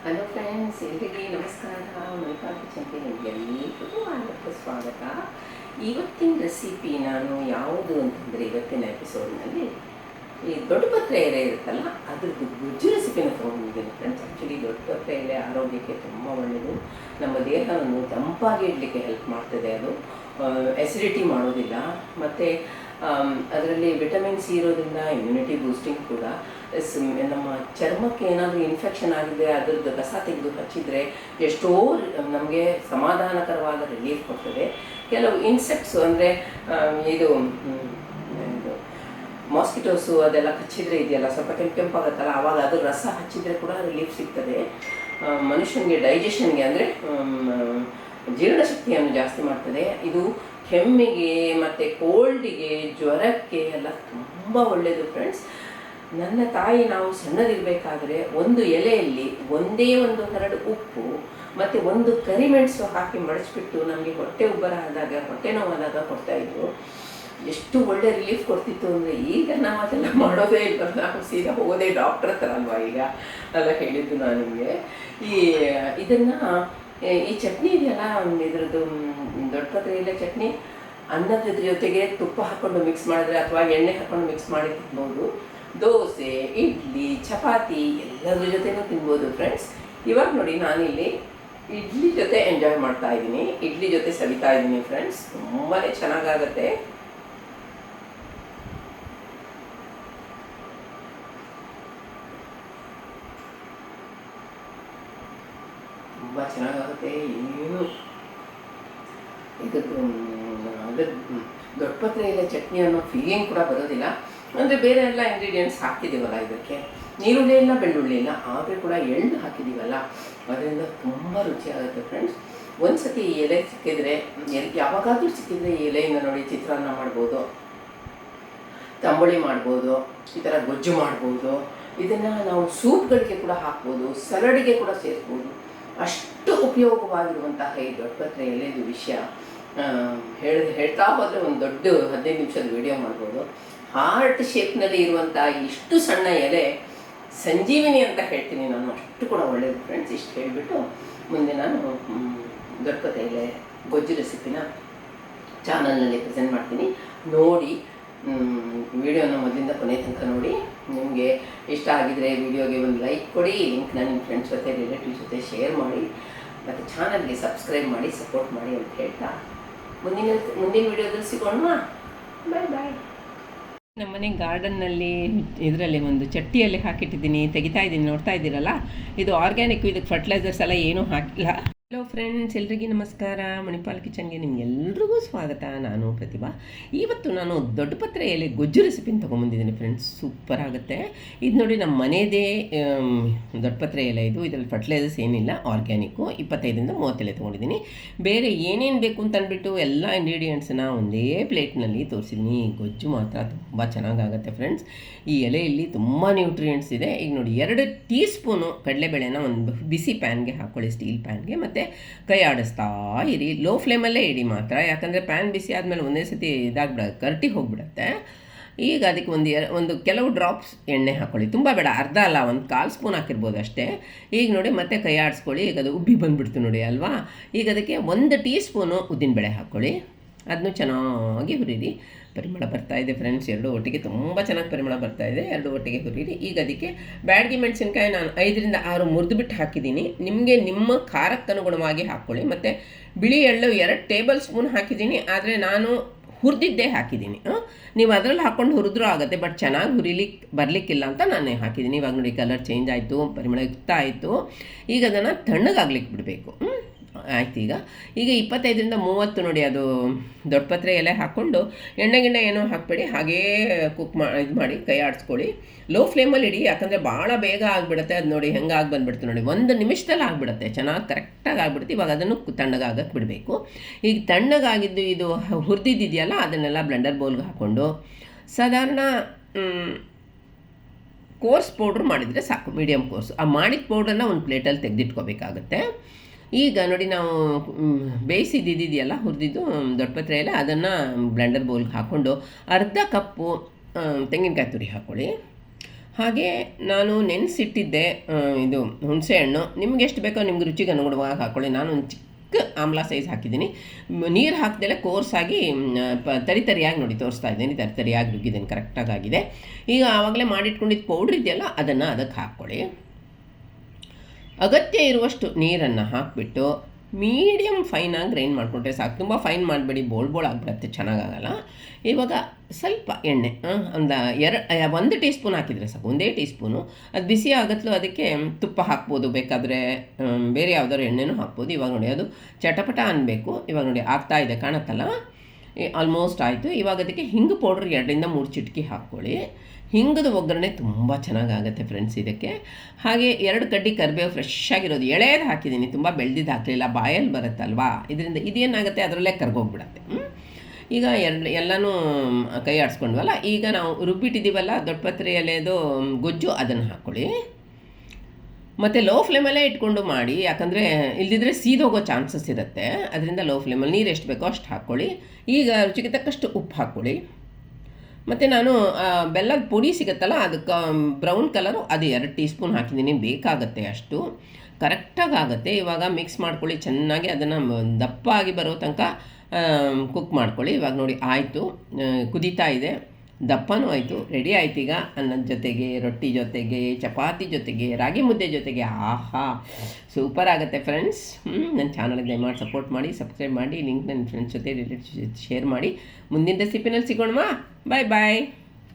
Hello friends, ಎಲ್ರಿಗೂ ನಮಸ್ಕಾರ. ಮಣಿಪಾಲ್ ಕಿಚನ್ಗೆ ನಿಮಗೆಲ್ಲರಿಗೂ ಸ್ವಾಗತ. ಇವತ್ತಿನ ರೆಸಿಪಿ ನಾನು ಯಾವುದು ಅಂತಂದರೆ, ಇವತ್ತಿನ ಎಪಿಸೋಡ್ನಲ್ಲಿ ಈ ದೊಡ್ಡ ಪತ್ರೆ ಎಲೆ ಇರುತ್ತಲ್ಲ, ಅದ್ರದ್ದು ಗುಜ್ಜು ರೆಸಿಪಿನ ತೊಗೊಂಡಿದ್ದೀನಿ ಫ್ರೆಂಡ್ಸ್. ಆ್ಯಕ್ಚುಲಿ ದೊಡ್ಡ ಪತ್ರೆ ಎಲೆ ಆರೋಗ್ಯಕ್ಕೆ ತುಂಬ ಒಳ್ಳೆಯದು. ನಮ್ಮ ದೇಹವನ್ನು ತಂಪಾಗಿ ಇಡಲಿಕ್ಕೆ ಹೆಲ್ಪ್ ಮಾಡ್ತದೆ. ಅದು ಎಸಿಡಿಟಿ ಮಾಡೋದಿಲ್ಲ. ಮತ್ತು ಅದರಲ್ಲಿ ವಿಟಮಿನ್ ಸಿ ಇರೋದ್ರಿಂದ ಇಮ್ಯುನಿಟಿ ಬೂಸ್ಟಿಂಗ್ ಕೂಡ. ನಮ್ಮ ಚರ್ಮಕ್ಕೆ ಏನಾದರೂ ಇನ್ಫೆಕ್ಷನ್ ಆಗಿದೆ, ಅದರದ್ದು ಕಸ ತೆಗೆದು ಹಚ್ಚಿದರೆ ಎಷ್ಟೋ ನಮಗೆ ಸಮಾಧಾನಕರವಾದ ರಿಲೀಫ್ ಕೊಡ್ತದೆ. ಕೆಲವು ಇನ್ಸೆಕ್ಟ್ಸು ಅಂದರೆ ಇದು ಮಾಸ್ಕಿಟೋಸು ಅದೆಲ್ಲ ಹಚ್ಚಿದರೆ ಇದೆಯಲ್ಲ, ಸ್ವಲ್ಪ ಕೆಂಪಾಗುತ್ತಲ್ಲ, ಆವಾಗ ಅದು ರಸ ಹಚ್ಚಿದರೆ ಕೂಡ ರಿಲೀಫ್ ಸಿಗ್ತದೆ. ಮನುಷ್ಯನಿಗೆ ಡೈಜೆಷನ್ಗೆ ಅಂದರೆ ಜೀರ್ಣಶಕ್ತಿಯನ್ನು ಜಾಸ್ತಿ ಮಾಡ್ತದೆ. ಇದು ಕೆಮ್ಮಿಗೆ ಮತ್ತು ಕೋಲ್ಡಿಗೆ, ಜ್ವರಕ್ಕೆ ಎಲ್ಲ ತುಂಬ ಒಳ್ಳೆಯದು ಫ್ರೆಂಡ್ಸ್. ನನ್ನ ತಾಯಿ ನಾವು ಸಣ್ಣದಿರಬೇಕಾದ್ರೆ ಒಂದು ಎಲೆಯಲ್ಲಿ ಒಂದೇ ಒಂದು ಹರಡು ಉಪ್ಪು ಮತ್ತು ಒಂದು ಕರಿಮೆಣಸು ಹಾಕಿ ಮಡಚಿಬಿಟ್ಟು ನಮಗೆ ಹೊಟ್ಟೆ ಉಬ್ಬರ ಆದಾಗ, ಹೊಟ್ಟೆ ನೋವಾದಾಗ ಕೊಡ್ತಾಯಿದ್ರು. ಎಷ್ಟು ಒಳ್ಳೆ ರಿಲೀಫ್ ಕೊಡ್ತಿತ್ತು ಅಂದರೆ, ಈಗ ನಾವು ಅದೆಲ್ಲ ಮಾಡೋದೇ ಇಲ್ಲ. ನಾವು ಸೀದಾ ಹೋಗೋದೇ ಡಾಕ್ಟ್ರ್ ಹತ್ರ ಅಲ್ವಾ ಈಗ ಎಲ್ಲ ಹೇಳಿದ್ದು ನಾನು ನಿಮಗೆ. ಇದನ್ನು ಈ ಚಟ್ನಿ ಇದೆಯಲ್ಲ, ಇದ್ರದ್ದು ದೊಡ್ಡ ಪತ್ರೆ ಎಲೆ ಚಟ್ನಿ ಅನ್ನದ ಜೊತೆಗೆ ತುಪ್ಪ ಹಾಕ್ಕೊಂಡು ಮಿಕ್ಸ್ ಮಾಡಿದ್ರೆ ಅಥವಾ ಎಣ್ಣೆ ಹಾಕ್ಕೊಂಡು ಮಿಕ್ಸ್ ಮಾಡಿ ತಿನ್ಬೋದು. ದೋಸೆ, ಇಡ್ಲಿ, ಚಪಾತಿ ಎಲ್ಲದ್ರ ಜೊತೆನೂ ತಿನ್ಬೋದು ಫ್ರೆಂಡ್ಸ್. ಇವಾಗ ನೋಡಿ, ನಾನಿಲ್ಲಿ ಇಡ್ಲಿ ಜೊತೆ ಎಂಜಾಯ್ ಮಾಡ್ತಾ ಇದ್ದೀನಿ, ಇಡ್ಲಿ ಜೊತೆ ಸವಿತಾ ಇದ್ದೀನಿ ಫ್ರೆಂಡ್ಸ್. ತುಂಬಾ ಚೆನ್ನಾಗಾಗತ್ತೆ. ತುಂಬ ಚೆನ್ನಾಗಾಗುತ್ತೆ. ಏನು ಇದಕ್ಕೆ ದೊಡ್ಡ ಪತ್ರೆ ಎಲೆ ಚಟ್ನಿ ಅನ್ನೋ ಫೀಲಿಂಗ್ ಕೂಡ ಬರೋದಿಲ್ಲ. ಅಂದರೆ ಬೇರೆ ಎಲ್ಲ ಇಂಗ್ರೀಡಿಯೆಂಟ್ಸ್ ಹಾಕಿದ್ದೀವಲ್ಲ, ಇದಕ್ಕೆ ನೀರುಳ್ಳಿ ಇಲ್ಲ, ಬೆಳ್ಳುಳ್ಳಿ ಇಲ್ಲ, ಆದರೆ ಕೂಡ ಎಳ್ಳು ಹಾಕಿದ್ದೀವಲ್ಲ, ಅದರಿಂದ ತುಂಬ ರುಚಿಯಾಗುತ್ತೆ ಫ್ರೆಂಡ್ಸ್. ಒಂದು ಸತಿ ಈ ಎಲೆ ಸಿಕ್ಕಿದರೆ, ಯಾವಾಗಾದರೂ ಸಿಕ್ಕಿದರೆ ಈ ಎಲೆಯಿಂದ ನೋಡಿ ಚಿತ್ರಾನ್ನ ಮಾಡ್ಬೋದು, ತಂಬುಳಿ ಮಾಡ್ಬೋದು, ಈ ಥರ ಗೊಜ್ಜು ಮಾಡ್ಬೋದು. ಇದನ್ನು ನಾವು ಸೂಪ್ಗಳಿಗೆ ಕೂಡ ಹಾಕ್ಬೋದು, ಸಲಾಡ್ಗೆ ಕೂಡ ಸೇರಿಸ್ಬೋದು. ಅಷ್ಟು ಉಪಯೋಗವಾಗಿರುವಂತಹ ಈ ದೊಡ್ಡ ಪತ್ರೆ ಎಲೆದು ವಿಷಯ ಹೇಳ್ತಾ ಹೋದರೆ ಒಂದು ದೊಡ್ಡ 15 ನಿಮಿಷದ ವಿಡಿಯೋ ಮಾಡ್ಬೋದು. ಹಾರ್ಟ್ ಶೇಪ್ನಲ್ಲಿ ಇರುವಂಥ ಇಷ್ಟು ಸಣ್ಣ ಎಲೆ ಸಂಜೀವಿನಿ ಅಂತ ಹೇಳ್ತೀನಿ ನಾನು, ಅಷ್ಟು ಕೂಡ ಒಳ್ಳೆಯದು ಫ್ರೆಂಡ್ಸ್. ಇಷ್ಟು ಹೇಳಿಬಿಟ್ಟು ಮುಂದೆ ನಾನು ದೊಡ್ಡ ಪತ್ರೆ ಎಲೆ ಗೊಜ್ಜು ರೆಸಿಪಿನ ಚಾನಲ್ನಲ್ಲಿ ಪ್ರೆಸೆಂಟ್ ಮಾಡ್ತೀನಿ. ನೋಡಿ, ವಿಡಿಯೋನ ಮೊದಲಿಂದ ಕೊನೆ ತನಕ ನೋಡಿ. ನಿಮಗೆ ಇಷ್ಟ ಆಗಿದರೆ ವಿಡಿಯೋಗೆ ಒಂದು ಲೈಕ್ ಕೊಡಿ, ಲಿಂಕ್ನ ನಿಮ್ಮ ಫ್ರೆಂಡ್ಸ್ ಜೊತೆ, ರಿಲೇಟಿವ್ಸ್ ಜೊತೆ ಶೇರ್ ಮಾಡಿ, ಮತ್ತು ಚಾನಲ್ಗೆ ಸಬ್ಸ್ಕ್ರೈಬ್ ಮಾಡಿ ಸಪೋರ್ಟ್ ಮಾಡಿ ಅಂತ ಹೇಳ್ತಾ ಮುಂದಿನ ವಿಡಿಯೋದಲ್ಲಿ ಸಿಗೋಣ. ಬಾಯ್ ಬಾಯ್. ನಮ್ಮನೆ ಗಾರ್ಡನ್ನಲ್ಲಿ ಇದರಲ್ಲಿ ಒಂದು ಚಟ್ಟಿಯಲ್ಲಿ ಹಾಕಿಟ್ಟಿದ್ದೀನಿ, ತೆಗಿತಾ ಇದ್ದೀನಿ, ನೋಡ್ತಾ ಇದ್ದೀರಲ್ಲ. ಇದು ಆರ್ಗ್ಯಾನಿಕ್, ಇದಕ್ಕೆ ಫರ್ಟಿಲೈಸರ್ಸ್ ಎಲ್ಲ ಏನೂ ಹಾಕಿಲ್ಲ. ಹಲೋ ಫ್ರೆಂಡ್ಸ್, ಎಲ್ರಿಗೂ ನಮಸ್ಕಾರ. ಮಣಿಪಾಲ್ ಕಿಚನ್ಗೆ ನಿಮ್ಗೆಲ್ರಿಗೂ ಸ್ವಾಗತ. ನಾನು ಪ್ರತಿಭಾ. ಇವತ್ತು ನಾನು ದೊಡ್ಡ ಪತ್ರೆ ಎಲೆ ಗೊಜ್ಜು ರೆಸಿಪಿನ ತೊಗೊಂಬಂದಿದ್ದೀನಿ ಫ್ರೆಂಡ್ಸ್. ಸೂಪರ್ ಆಗುತ್ತೆ ಇದು. ನೋಡಿ, ನಮ್ಮ ಮನೆಯದೇ ದೊಡ್ಡ ಪತ್ರೆ ಎಲೆ ಇದು. ಇದರಲ್ಲಿ ಫರ್ಟಿಲೈಸರ್ಸ್ ಏನಿಲ್ಲ, ಆರ್ಗ್ಯಾನಿಕ್ಕು. 25-30 ಎಲೆ ತೊಗೊಂಡಿದ್ದೀನಿ. ಬೇರೆ ಏನೇನು ಬೇಕು ಅಂತ ಅಂದ್ಬಿಟ್ಟು ಎಲ್ಲ ಇಂಗ್ರೀಡಿಯೆಂಟ್ಸನ್ನ ಒಂದೇ ಪ್ಲೇಟ್ನಲ್ಲಿ ತೋರಿಸಿದ್ದೀನಿ. ಗೊಜ್ಜು ಮಾತ್ರ ತುಂಬ ಚೆನ್ನಾಗಾಗುತ್ತೆ ಫ್ರೆಂಡ್ಸ್. ಈ ಎಲೆಯಲ್ಲಿ ತುಂಬ ನ್ಯೂಟ್ರಿಯೆಂಟ್ಸ್ ಇದೆ. ಈಗ ನೋಡಿ, 2 ಟೀ ಸ್ಪೂನು ಕಡಲೆಬೇಳೆನ ಒಂದು ಬಿಸಿ ಪ್ಯಾನ್ಗೆ ಹಾಕ್ಕೊಳ್ಳಿ, ಸ್ಟೀಲ್ ಪ್ಯಾನ್ಗೆ. ಮತ್ತು ಕೈ ಆಡಿಸ್ತಾ ಇರಿ, ಲೋ ಫ್ಲೇಮಲ್ಲೇ ಇಡಿ ಮಾತ್ರ, ಯಾಕಂದರೆ ಪ್ಯಾನ್ ಬಿಸಿ ಆದಮೇಲೆ ಒಂದೇ ಸತಿ ಕರ್ಟಿ ಹೋಗಿಬಿಡುತ್ತೆ. ಈಗ ಅದಕ್ಕೆ ಒಂದು ಕೆಲವು ಡ್ರಾಪ್ಸ್ ಎಣ್ಣೆ ಹಾಕ್ಕೊಳ್ಳಿ, ತುಂಬ ಬೇಡ, ಅರ್ಧ ಅಲ್ಲ, ಒಂದು 1/4 ಸ್ಪೂನ್ ಹಾಕಿರ್ಬೋದು ಅಷ್ಟೇ. ಈಗ ನೋಡಿ, ಮತ್ತೆ ಕೈ ಆಡಿಸ್ಕೊಳ್ಳಿ. ಈಗ ಅದು ಉಬ್ಬಿ ಬಂದುಬಿಡ್ತು ನೋಡಿ ಅಲ್ವಾ. ಈಗ ಅದಕ್ಕೆ 1 ಟೀ ಸ್ಪೂನು ಉದ್ದಿನಬೇಳೆ ಹಾಕ್ಕೊಳ್ಳಿ, ಅದನ್ನು ಚೆನ್ನಾಗಿ ಹುರಿರಿ. ಪರಿಮಳ ಬರ್ತಾಯಿದೆ ಫ್ರೆಂಡ್ಸ್, 2 ಒಟ್ಟಿಗೆ ತುಂಬ ಚೆನ್ನಾಗಿ ಪರಿಮಳ ಬರ್ತಾಯಿದೆ. 2 ಒಟ್ಟಿಗೆ ಹುರಿರಿ. ಈಗ ಅದಕ್ಕೆ ಬ್ಯಾಡಗಿ ಮೆಣಸಿನ್ಕಾಯಿ ನಾನು 5-6 ಮುರಿದುಬಿಟ್ಟು ಹಾಕಿದ್ದೀನಿ. ನಿಮಗೆ ನಿಮ್ಮ ಖಾರಕ್ಕೆ ಅನುಗುಣವಾಗಿ ಹಾಕ್ಕೊಳ್ಳಿ. ಮತ್ತು ಬಿಳಿ ಎಳ್ಳು 2 ಟೇಬಲ್ ಸ್ಪೂನ್ ಹಾಕಿದ್ದೀನಿ, ಆದರೆ ನಾನು ಹುರಿದಿದ್ದೇ ಹಾಕಿದ್ದೀನಿ. ನೀವು ಅದರಲ್ಲಿ ಹಾಕ್ಕೊಂಡು ಹುರಿದ್ರೂ ಆಗುತ್ತೆ, ಬಟ್ ಚೆನ್ನಾಗಿ ಬರಲಿಕ್ಕಿಲ್ಲ ಅಂತ ನಾನೇ ಹಾಕಿದ್ದೀನಿ. ಇವಾಗ ನೋಡಿ, ಕಲರ್ ಚೇಂಜ್ ಆಯಿತು, ಪರಿಮಳ ಯುಕ್ತ ಆಯಿತು. ಈಗ ಅದನ್ನು ತಣ್ಣಗಾಗ್ಲಿಕ್ಕೆ ಬಿಡಬೇಕು. ಆಯ್ತು. ಈಗ 25-30 ನೋಡಿ, ಅದು ದೊಡ್ಡ ಪತ್ರೆ ಎಲೆ ಹಾಕ್ಕೊಂಡು ಎಣ್ಣೆ ಏನೋ ಹಾಕಬೇಡಿ, ಹಾಗೇ ಇದು ಮಾಡಿ ಕೈ ಆಡಿಸ್ಕೊಳ್ಳಿ. ಲೋ ಫ್ಲೇಮಲ್ಲಿ ಇಡಿ, ಯಾಕಂದರೆ ಭಾಳ ಬೇಗ ಆಗಿಬಿಡುತ್ತೆ. ಅದು ನೋಡಿ ಹೆಂಗೆ ಬಂದುಬಿಡ್ತು ನೋಡಿ, 1 ನಿಮಿಷದಲ್ಲಿ ಆಗಿಬಿಡುತ್ತೆ, ಚೆನ್ನಾಗಿ ಕರೆಕ್ಟಾಗಿ ಆಗಿಬಿಡುತ್ತೆ. ಇವಾಗ ಅದನ್ನು ತಣ್ಣಗಾಗಕ್ಕೆ ಬಿಡಬೇಕು. ಈಗ ತಣ್ಣಗಾಗಿದ್ದು ಇದು ಹುರಿದಿದೆಯಲ್ಲ, ಅದನ್ನೆಲ್ಲ ಬ್ಲೆಂಡರ್ ಬೌಲ್ಗೆ ಹಾಕ್ಕೊಂಡು ಸಾಧಾರಣ ಕೋರ್ಸ್ ಪೌಡ್ರ್ ಮಾಡಿದರೆ ಸಾಕು, ಮೀಡಿಯಮ್ ಕೋರ್ಸ್. ಆ ಮಾಡಿದ ಪೌಡ್ರನ್ನ ಒಂದು ಪ್ಲೇಟಲ್ಲಿ ತೆಗೆದಿಟ್ಕೋಬೇಕಾಗತ್ತೆ. ಈಗ ನೋಡಿ, ನಾವು ಬೇಯಿಸಿದ್ದಿದೆಯಲ್ಲ ಹುರಿದಿದ್ದು ದೊಡ್ಡ ಪತ್ರೆ ಎಲೆ, ಅದನ್ನು ಬ್ಲೆಂಡರ್ ಬೌಲ್ಗೆ ಹಾಕ್ಕೊಂಡು ಅರ್ಧ ಕಪ್ಪು ತೆಂಗಿನಕಾಯಿ ತುರಿ ಹಾಕ್ಕೊಳ್ಳಿ. ಹಾಗೆ ನಾನು ನೆನೆಸಿಟ್ಟಿದ್ದೆ ಇದು ಹುಣಸೆ ಹಣ್ಣು. ನಿಮ್ಗೆ ಎಷ್ಟು ಬೇಕೋ ನಿಮ್ಗೆ ರುಚಿಗೆ ಅನುಗುಣವಾಗಿ ಹಾಕ್ಕೊಳ್ಳಿ. ನಾನು ಒಂದು ಚಿಕ್ಕ ಆಮ್ಲ ಸೈಜ್ ಹಾಕಿದ್ದೀನಿ. ನೀರು ಹಾಕಿದೆಲ್ಲ ಕೋರ್ಸಾಗಿ ತರಿಯಾಗಿ ನೋಡಿ ತೋರಿಸ್ತಾ ಇದ್ದೀನಿ, ತರಿಯಾಗಿ ರುಬ್ಬಿದ್ದೀನಿ, ಕರೆಕ್ಟಾಗಿ ಆಗಿದೆ. ಈಗ ಆವಾಗಲೇ ಮಾಡಿಟ್ಕೊಂಡಿದ್ದು ಪೌಡ್ರ್ ಇದೆಯಲ್ಲ ಅದನ್ನು ಅದಕ್ಕೆ ಹಾಕ್ಕೊಳ್ಳಿ. ಅಗತ್ಯ ಇರುವಷ್ಟು ನೀರನ್ನು ಹಾಕಿಬಿಟ್ಟು ಮೀಡಿಯಮ್ ಫೈನಾಗಿ ಗ್ರೈಂಡ್ ಮಾಡಿಕೊಂಡ್ರೆ ಸಾಕು. ತುಂಬ ಫೈನ್ ಮಾಡಬೇಡಿ, ಬೋಳ್ ಆಗಿಬಿಡುತ್ತೆ, ಚೆನ್ನಾಗಾಗಲ್ಲ. ಇವಾಗ ಸ್ವಲ್ಪ ಎಣ್ಣೆ ಒಂದು 1 ಟೀ ಸ್ಪೂನ್ ಹಾಕಿದರೆ ಸಾಕು, 1 ಟೀ ಸ್ಪೂನು. ಅದು ಬಿಸಿ ಆಗತ್ಲು ಅದಕ್ಕೆ ತುಪ್ಪ ಹಾಕ್ಬೋದು, ಬೇಕಾದರೆ ಬೇರೆ ಯಾವುದಾದ್ರು ಎಣ್ಣೆನೂ ಹಾಕ್ಬೋದು. ಇವಾಗ ನೋಡಿ ಅದು ಚಟಪಟ ಅನ್ನಬೇಕು. ಇವಾಗ ನೋಡಿ ಆಗ್ತಾಯಿದೆ, ಕಾಣುತ್ತಲ್ಲ, ಆಲ್ಮೋಸ್ಟ್ ಆಯಿತು. ಇವಾಗ ಅದಕ್ಕೆ ಹಿಂಗು ಪೌಡ್ರ್ 2 3 ಚಿಟಕಿ ಹಾಕ್ಕೊಳ್ಳಿ. ಹಿಂಗದ ಒಗ್ಗರಣೆ ತುಂಬ ಚೆನ್ನಾಗಾಗುತ್ತೆ ಫ್ರೆಂಡ್ಸ್ ಇದಕ್ಕೆ. ಹಾಗೆ 2 ಕಡ್ಡಿ ಕರಿಬೇವು ಫ್ರೆಶ್ ಆಗಿರೋದು ಎಳೆದು ಹಾಕಿದ್ದೀನಿ, ತುಂಬ ಬೆಳೆದಿದ್ದು ಹಾಕಲಿಲ್ಲ, ಬಾಯಲ್ಲಿ ಬರುತ್ತಲ್ವಾ, ಇದರಿಂದ ಇದೇನಾಗುತ್ತೆ ಅದರಲ್ಲೇ ಕರ್ಗೋಗ್ಬಿಡತ್ತೆ. ಈಗ ಎಲ್ಲನೂ ಕೈ ಆಡಿಸ್ಕೊಂಡ್ವಲ್ಲ, ಈಗ ನಾವು ರುಬ್ಬಿಟ್ಟಿದ್ದೀವಲ್ಲ ದೊಡ್ಡಪತ್ರೆ ಎಲೆದು ಗೊಜ್ಜು, ಅದನ್ನು ಹಾಕ್ಕೊಳ್ಳಿ. ಮತ್ತು ಲೋ ಫ್ಲೇಮಲ್ಲೇ ಇಟ್ಕೊಂಡು ಮಾಡಿ, ಯಾಕಂದರೆ ಇಲ್ಲದಿದ್ದರೆ ಸೀದೋಗೋ ಚಾನ್ಸಸ್ ಇರುತ್ತೆ. ಅದರಿಂದ ಲೋ ಫ್ಲೇಮಲ್ಲಿ ನೀರು ಎಷ್ಟು ಬೇಕೋ ಅಷ್ಟು ಹಾಕ್ಕೊಳ್ಳಿ. ಈಗ ರುಚಿಗೆ ತಕ್ಕಷ್ಟು ಉಪ್ಪು ಹಾಕ್ಕೊಳ್ಳಿ. ಮತ್ತು ನಾನು ಬೆಲ್ಲದ ಪುಡಿ ಸಿಗುತ್ತಲ್ಲ, ಅದಕ್ಕೆ ಬ್ರೌನ್ ಕಲರು, ಅದು 2 ಟೀ ಸ್ಪೂನ್ ಹಾಕಿದ್ದೀನಿ, ಬೇಕಾಗುತ್ತೆ ಅಷ್ಟು, ಕರೆಕ್ಟಾಗಿ ಆಗುತ್ತೆ. ಇವಾಗ ಮಿಕ್ಸ್ ಮಾಡ್ಕೊಳ್ಳಿ ಚೆನ್ನಾಗಿ, ಅದನ್ನು ದಪ್ಪ ಆಗಿ ಬರೋ ತನಕ ಕುಕ್ ಮಾಡ್ಕೊಳ್ಳಿ. ಇವಾಗ ನೋಡಿ ಆಯಿತು, ಕುದೀತಾ ಇದೆ, ದಪ್ಪನೂ ಆಯಿತು, ರೆಡಿ ಆಯ್ತು. ಈಗ ಅನ್ನದ ಜೊತೆಗೆ, ರೊಟ್ಟಿ ಜೊತೆಗೆ, ಚಪಾತಿ ಜೊತೆಗೆ, ರಾಗಿ ಮುದ್ದೆ ಜೊತೆಗೆ, ಆಹಾ ಸೂಪರ್ ಆಗುತ್ತೆ ಫ್ರೆಂಡ್ಸ್. ನನ್ನ ಚಾನಲ್ಗೆ ದಯಮಾಡಿ ಸಪೋರ್ಟ್ ಮಾಡಿ, ಸಬ್ಸ್ಕ್ರೈಬ್ ಮಾಡಿ, ಲಿಂಕ್ ನನ್ನ ಫ್ರೆಂಡ್ಸ್ ಜೊತೆ ರಿಲೇಟಿವ್ಸ್ ಶೇರ್ ಮಾಡಿ. ಮುಂದಿನ ರೆಸಿಪಿನಲ್ಲಿ ಸಿಗೋಣವಾ. ಬಾಯ್ ಬಾಯ್.